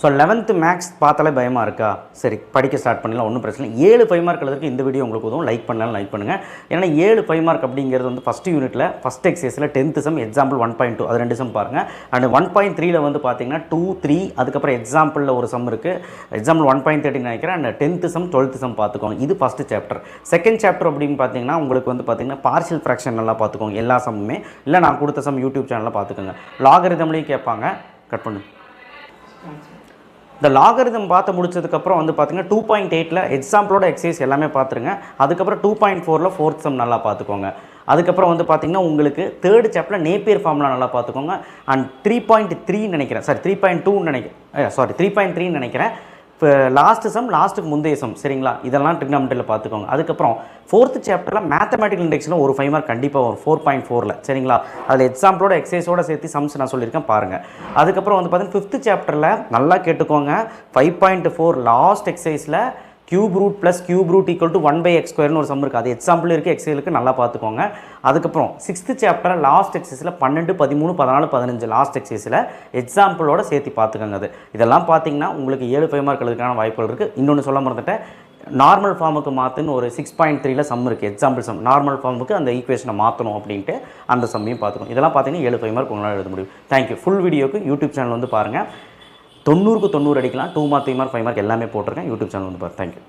So 11th maths பார்த்தாலே பயமாக இருக்கா? சரி, படிக்க ஸ்டார்ட் பண்ணலாம், ஒன்றும் பிரச்சனை இல்லை. 7 5 மார்க் எழுதுறதுக்கு இந்த வீடியோ உங்களுக்கு உதவும். லைக் பண்ணாலும் லைக் பண்ணுங்கள். ஏன்னா 7 5 மார்க் அப்படிங்கிறது வந்து ஃபஸ்ட் யூனிட்டில் ஃபஸ்ட் எக்ஸசைஸில் 10th சம் எக்ஸாம்பிள் 1.2 அது 2 சம் பாருங்கள். அண்ட் 1.3ல வந்து பார்த்தீங்கன்னா 2 3 அதுக்கப்புறம் எக்ஸாம்பிளில் ஒரு சம் இருக்குது, எக்ஸாம்பிள் 1.30 நினைக்கிறேன். And 10th some 12th some பார்த்துக்கோங்க. இது ஃபஸ்ட்டு சாப்டர். செகண்ட் சாப்டர் அப்படின்னு பார்த்தீங்கன்னா உங்களுக்கு வந்து பார்த்தீங்கன்னா பார்ஷியல் ஃப்ராக்ஷன் நல்லா பார்த்துக்கோங்க. எல்லா சம்முமே இல்லை, நான் கொடுத்த சம் யூடியூப் சேனலில் பார்த்துக்கோங்க. லாகரிதம்லேயும் கேட்பாங்க. கட் பண்ணு. இந்த லாகரிதம் பார்த்து முடிச்சதுக்கப்புறம் வந்து பார்த்தீங்கன்னா 2.8ல் எக்ஸாம்பிளோட எக்ஸசைஸ் எல்லாமே பார்த்துருங்க. அதுக்கப்புறம் 2.4ல் ஃபோர்த் சம் நல்லா பார்த்துக்கோங்க. அதுக்கப்புறம் வந்து பார்த்தீங்கன்னா உங்களுக்கு தேர்ட் சாப்டரில் நேப்பியர் ஃபார்முலா நல்லா பார்த்துக்கோங்க. அண்ட் 3.3 நினைக்கிறேன், சாரி 3.2 நினைக்கிறேன், சாரி 3.3 நினைக்கிறேன். இப்போ லாஸ்ட்டு சம், லாஸ்ட்டுக்கு முந்தைய சம், சரிங்களா? இதெல்லாம் ட்ரிக்னாமெட்ரியில் பார்த்துக்கோங்க. அதுக்கப்புறம் ஃபோர்த்து சாப்டரில் மேத்தமெட்டிக்கல் இண்டெக்ஸில் ஒரு 5 மார்க் கண்டிப்பாக வரும் 4.4ல், சரிங்களா? அதில் எக்ஸாம்பிளோட எக்ஸசைஸோட சேர்த்து சம்ஸ் நான் சொல்லியிருக்கேன் பாருங்கள். அதுக்கப்புறம் வந்து பார்த்தீங்கன்னா 5th சாப்டரில் நல்லா கேட்டுக்கோங்க. 5.4 லாஸ்ட் எக்ஸசைஸில் cube root plus cube root equal to 1/x² ஒரு சம் இருக்குது. அது எக்ஸாம்பிள் இருக்குது, எக்ஸைலுக்கு நல்லா பார்த்துக்கோங்க. அதுக்கப்புறம் 6th சாப்டரில் லாஸ்ட் எக்ஸசைஸில் 12 13 14 15 லாஸ்ட் எக்ஸசைஸில் எக்ஸாம்பிளோட சேர்த்து பார்த்துக்கோங்க. அது இதெல்லாம் பார்த்தீங்கன்னா உங்களுக்கு 7 5 மார்க் எழுதுக்கான வாய்ப்புகள் இருக்குது. இன்னொன்று சொல்ல மறந்துட்டேன், நார்மல் ஃபார்முக்கு மாற்றுன்னு ஒரு 6.3ல சம் இருக்குது, எக்ஸாம்பிள் சம். நார்மல் ஃபார்முக்கு அந்த ஈக்குவேஷனை மாற்றணும் அப்படின்ட்டு அந்த சம்மையும் பார்த்துக்கணும். இதெல்லாம் பார்த்தீங்கன்னா 7 5 மார்க் உங்களால் எழுத முடியும். தேங்க்யூ. ஃபுல் வீடியோக்கு யூடியூப் சேனல் வந்து பாருங்கள். 90க்கு 90 அடிக்கலாம். 2 மார்க் 3 மார்க் 5 மார்க் எல்லாமே போட்டிருக்கேன். யூடியூப் சேனல் வந்து பாருங்கள். தேங்க்யூ.